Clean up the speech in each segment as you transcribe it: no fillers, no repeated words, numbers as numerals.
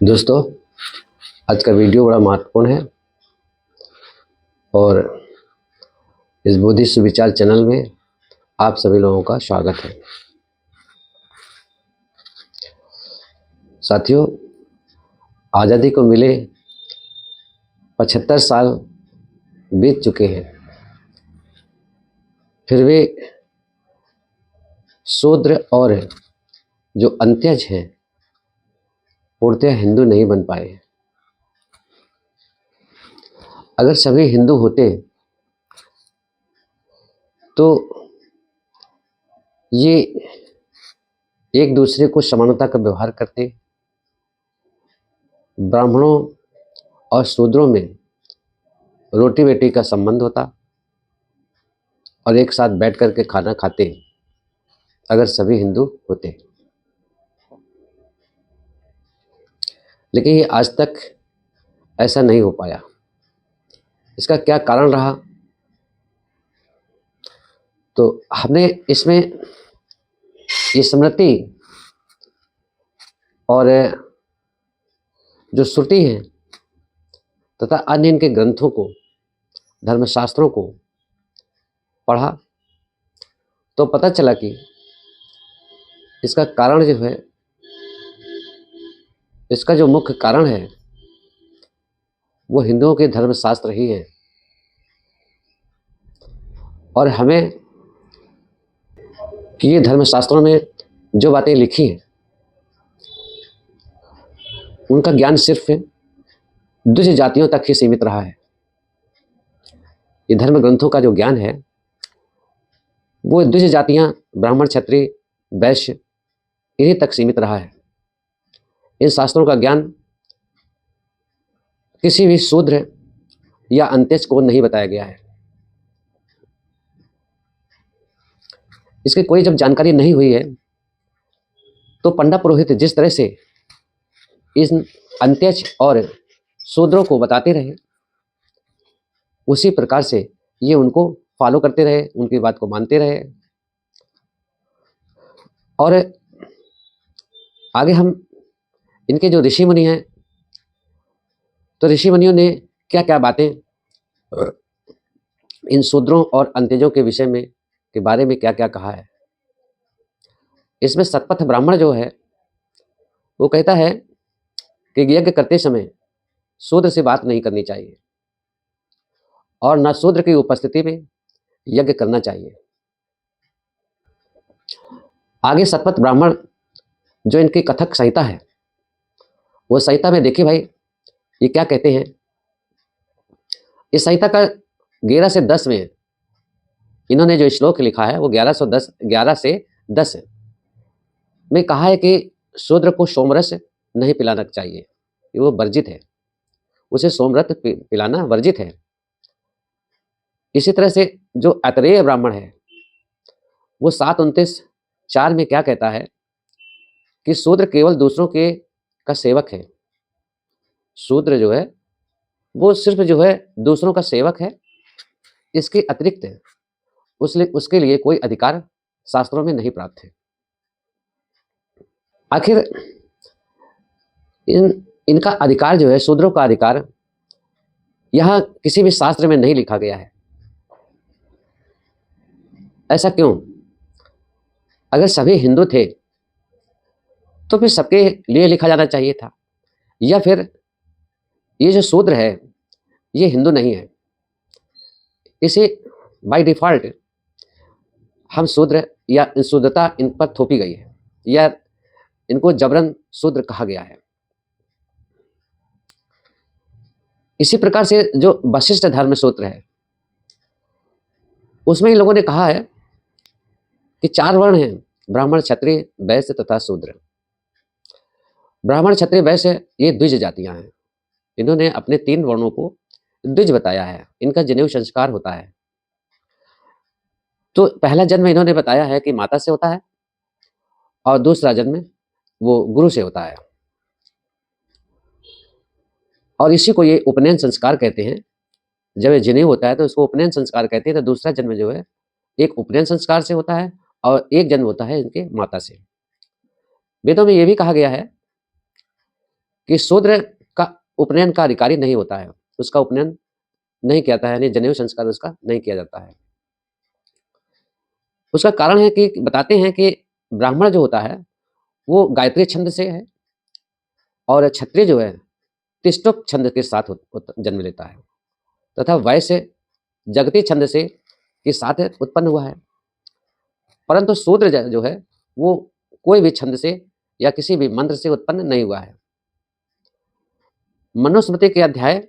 दोस्तों, आज का वीडियो बड़ा महत्वपूर्ण है और इस बुद्धिस्ट विचार चैनल में आप सभी लोगों का स्वागत है। साथियों, आज़ादी को मिले 75 साल बीत चुके हैं, फिर भी शूद्र और जो अंत्यज हैं पूर्णतः हिंदू नहीं बन पाए। अगर सभी हिंदू होते तो ये एक दूसरे को समानता का व्यवहार करते, ब्राह्मणों और शूद्रों में रोटी बेटी का संबंध होता और एक साथ बैठ कर के खाना खाते अगर सभी हिंदू होते। लेकिन ये आज तक ऐसा नहीं हो पाया। इसका क्या कारण रहा? तो हमने इसमें ये स्मृति और जो श्रुति है तथा अन्य इनके ग्रंथों को, धर्मशास्त्रों को पढ़ा तो पता चला कि इसका कारण जो है, इसका जो मुख्य कारण है वो हिंदुओं के धर्मशास्त्र ही है। और हमें कि ये धर्मशास्त्रों में जो बातें लिखी हैं उनका ज्ञान सिर्फ द्विज जातियों तक ही सीमित रहा है। ये धर्म ग्रंथों का जो ज्ञान है वो द्विज जातियां, ब्राह्मण, क्षत्रिय, वैश्य, इन्हीं तक सीमित रहा है। इन शास्त्रों का ज्ञान किसी भी शूद्र या अंत्यज को नहीं बताया गया है। इसकी कोई जब जानकारी नहीं हुई है तो पंडा पुरोहित जिस तरह से इन अंत्यज और शूद्रों को बताते रहे उसी प्रकार से ये उनको फॉलो करते रहे, उनकी बात को मानते रहे। और आगे हम इनके जो ऋषि मुनि हैं, तो ऋषि मुनियों ने क्या क्या बातें इन शूद्रों और अंत्यजों के विषय में, के बारे में क्या क्या कहा है। इसमें सतपथ ब्राह्मण जो है वो कहता है कि यज्ञ करते समय शूद्र से बात नहीं करनी चाहिए और न शूद्र की उपस्थिति में यज्ञ करना चाहिए। आगे सतपथ ब्राह्मण जो इनकी कथक संहिता है, वो संहिता में देखिए भाई ये क्या कहते हैं। इस संहिता का 11 से 10 में इन्होंने जो श्लोक लिखा है वो 11 से 10 में कहा है कि शूद्र को सोमरस नहीं पिलाना चाहिए, वो वर्जित है, उसे सोमरस पिलाना वर्जित है। इसी तरह से जो अतरेय ब्राह्मण है वो 7:29-4 में क्या कहता है कि शूद्र केवल दूसरों के का सेवक है। शूद्र जो है वो सिर्फ जो है दूसरों का सेवक है, इसके अतिरिक्त उसके लिए कोई अधिकार शास्त्रों में नहीं प्राप्त है। आखिर इनका अधिकार जो है, शूद्रों का अधिकार, यह किसी भी शास्त्र में नहीं लिखा गया है। ऐसा क्यों? अगर सभी हिंदू थे तो फिर सबके लिए लिखा जाना चाहिए था, या फिर ये जो शूद्र है ये हिंदू नहीं है, इसे बाय डिफॉल्ट हम शूद्र या शुद्धता इन पर थोपी गई है या इनको जबरन शूद्र कहा गया है। इसी प्रकार से जो वशिष्ठ धर्म सूत्र है उसमें इन लोगों ने कहा है कि 4 वर्ण हैं, ब्राह्मण, क्षत्रिय, वैश्य तथा शूद्र। ब्राह्मण, क्षत्रिय, वैश्य ये द्विज जातियां हैं। इन्होंने अपने 3 वर्णों को द्विज बताया है। इनका जनेऊ संस्कार होता है। तो पहला जन्म इन्होंने बताया है कि माता से होता है और दूसरा जन्म वो गुरु से होता है, और इसी को ये उपनयन संस्कार कहते हैं। जब ये जनेऊ होता है तो उसको उपनयन संस्कार कहते हैं। तो दूसरा जन्म जो है एक उपनयन संस्कार से होता है और एक जन्म होता है इनके माता से। वेदों में ये भी कहा गया है कि शूद्र का उपनयन का अधिकारी नहीं होता है, उसका उपनयन नहीं किया जाता है, यानी जनेऊ संस्कार उसका नहीं किया जाता है। उसका कारण है कि बताते हैं कि ब्राह्मण जो होता है वो गायत्री छंद से है और क्षत्रिय जो है तिष्ठुप छंद के साथ जन्म लेता है तथा वैश्य जगती छंद से के साथ उत्पन्न हुआ है। परंतु शूद्र जो है वो कोई भी छंद से या किसी भी मंत्र से उत्पन्न नहीं हुआ है। मनुस्मृति के अध्याय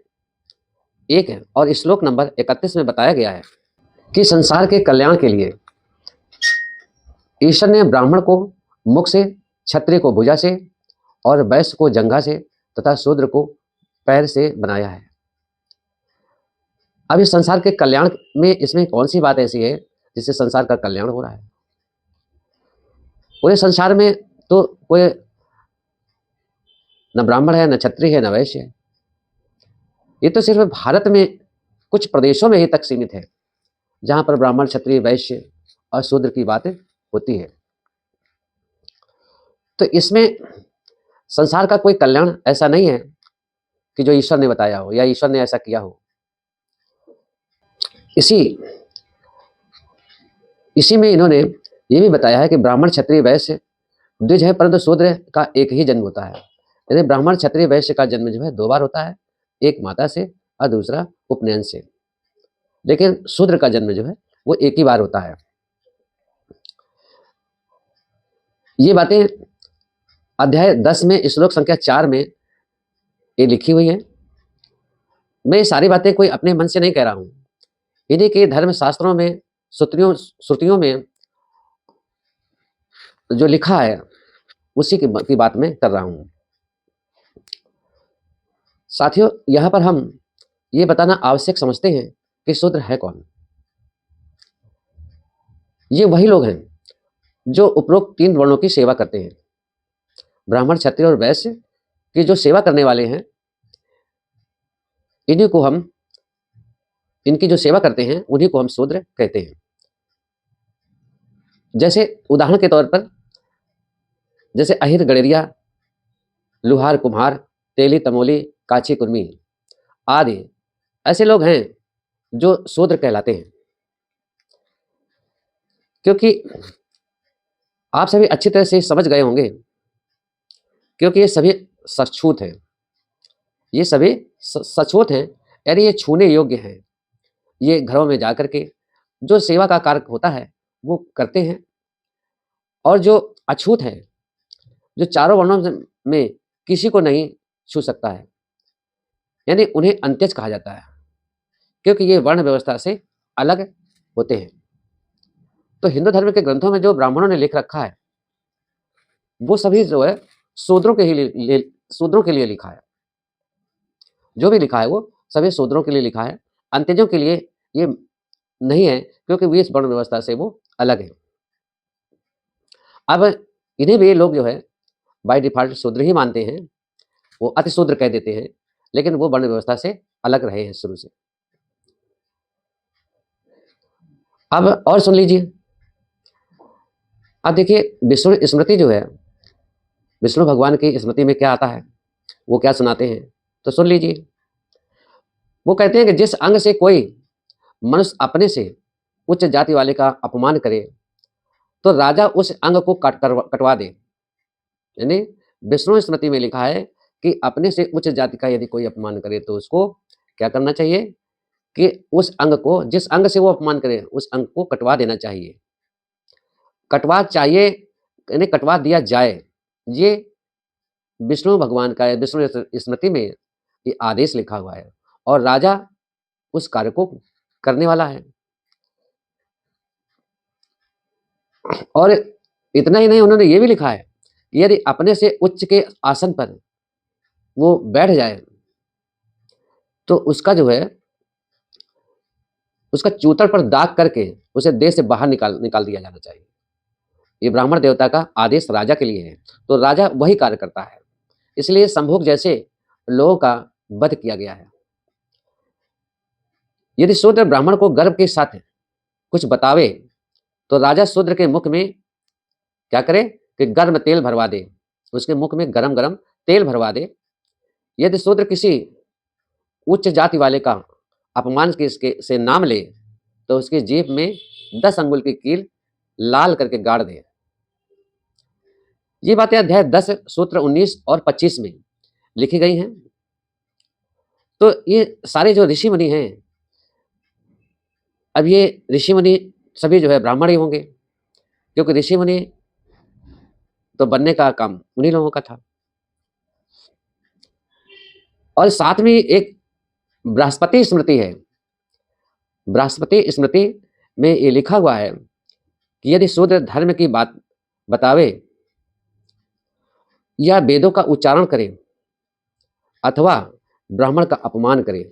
1 है और श्लोक नंबर 31 में बताया गया है कि संसार के कल्याण के लिए ईश्वर ने ब्राह्मण को मुख से, क्षत्रिय को भुजा से और वैश्य को जंघा से तथा शूद्र को पैर से बनाया है। अब इस संसार के कल्याण में इसमें कौन सी बात ऐसी है जिससे संसार का कल्याण हो रहा है? पूरे संसार में तो कोई न ब्राह्मण है, न क्षत्रिय है, न वैश्य है। ये तो सिर्फ भारत में कुछ प्रदेशों में ही तक सीमित है जहां पर ब्राह्मण, क्षत्रिय, वैश्य और शूद्र की बातें होती है। तो इसमें संसार का कोई कल्याण ऐसा नहीं है कि जो ईश्वर ने बताया हो या ईश्वर ने ऐसा किया हो। इसी में इन्होंने ये भी बताया है कि ब्राह्मण, क्षत्रिय, वैश्य द्विज है, परंतु शूद्र का एक ही जन्म होता है। यानी ब्राह्मण, क्षत्रिय, वैश्य का जन्म जो है 2 बार होता है, एक माता से और दूसरा उपनयन से। लेकिन शूद्र का जन्म जो है वो एक ही बार होता है। ये बातें अध्याय 10 में श्लोक संख्या 4 में ये लिखी हुई है। मैं ये सारी बातें कोई अपने मन से नहीं कह रहा हूं, इन्हीं के धर्म शास्त्रों में, श्रुतियों में जो लिखा है उसी की बात मैं कर रहा हूं। साथियों, यहां पर हम ये बताना आवश्यक समझते हैं कि शूद्र है कौन। ये वही लोग हैं जो उपरोक्त 3 वर्णों की सेवा करते हैं। ब्राह्मण, क्षत्रिय और वैश्य की जो सेवा करने वाले हैं, इनकी जो सेवा करते हैं उन्हीं को हम शूद्र कहते हैं। जैसे उदाहरण के तौर पर जैसे अहिर, गड़ेरिया, लुहार, कुम्हार, तेली, तमोली, काची, कुर्मी आदि ऐसे लोग हैं जो शूद्र कहलाते हैं। क्योंकि आप सभी अच्छी तरह से समझ गए होंगे, क्योंकि ये सभी सछूत हैं, ये सभी सछूत हैं, यानी ये छूने योग्य हैं। ये घरों में जाकर के जो सेवा का कार्य होता है वो करते हैं। और जो अछूत है, जो चारों वर्णों में किसी को नहीं छू सकता है, यानी उन्हें अंत्यज कहा जाता है, क्योंकि ये वर्ण व्यवस्था से अलग होते हैं। तो हिंदू धर्म के ग्रंथों में जो ब्राह्मणों ने लिख रखा है वो सभी जो है शूद्रों के लिए लिखा है। जो भी लिखा है वो सभी शूद्रों के लिए लिखा है, अंत्यजों के लिए ये नहीं है, क्योंकि वे इस वर्ण व्यवस्था से वो अलग है। अब इन्हें भी लोग जो है बाय डिफॉल्ट शूद्र ही मानते हैं, वो अति शूद्र कह देते हैं, लेकिन वो वर्ण व्यवस्था से अलग रहे हैं शुरू से। अब और सुन लीजिए। अब देखिए, विष्णु स्मृति जो है, विष्णु भगवान की स्मृति में क्या आता है, वो क्या सुनाते हैं, तो सुन लीजिए। वो कहते हैं कि जिस अंग से कोई मनुष्य अपने से उच्च जाति वाले का अपमान करे तो राजा उस अंग को कटवा दे। यानी विष्णु स्मृति में लिखा है कि अपने से उच्च जाति का यदि कोई अपमान करे तो उसको क्या करना चाहिए कि उस अंग को, जिस अंग से वो अपमान करे, उस अंग को कटवा देना चाहिए। यानी कटवा दिया जाए। ये विष्णु भगवान का है, विष्णु स्मृति में ये आदेश लिखा हुआ है और राजा उस कार्य को करने वाला है। और इतना ही नहीं, उन्होंने ये भी लिखा है कि यदि अपने से उच्च के आसन पर वो बैठ जाए तो उसका जो है, उसका चूतर पर दाग करके उसे देश से बाहर निकाल दिया जाना चाहिए। ये ब्राह्मण देवता का आदेश राजा के लिए है, तो राजा वही कार्य करता है। इसलिए संभोग जैसे लोगों का वध किया गया है। यदि शूद्र ब्राह्मण को गर्भ के साथ कुछ बतावे तो राजा शूद्र के मुख में क्या करे कि गर्म तेल भरवा दे, उसके मुख में गरम गरम तेल भरवा दे यदि शूद्र किसी उच्च जाति वाले का अपमान से नाम ले तो उसकी जीभ में 10 अंगुल की कील लाल करके गाड़ दे। ये बातें अध्याय 10 सूत्र 19 और 25 में लिखी गई हैं। तो ये सारे जो ऋषि मुनि हैं, अब ये ऋषि मुनि सभी जो है ब्राह्मण ही होंगे, क्योंकि ऋषि मुनि तो बनने का काम उन्हीं लोगों का था। और साथ में एक बृहस्पति स्मृति है। बृहस्पति स्मृति में ये लिखा हुआ है कि यदि शूद्र धर्म की बात बतावे या वेदों का उच्चारण करे अथवा ब्राह्मण का अपमान करे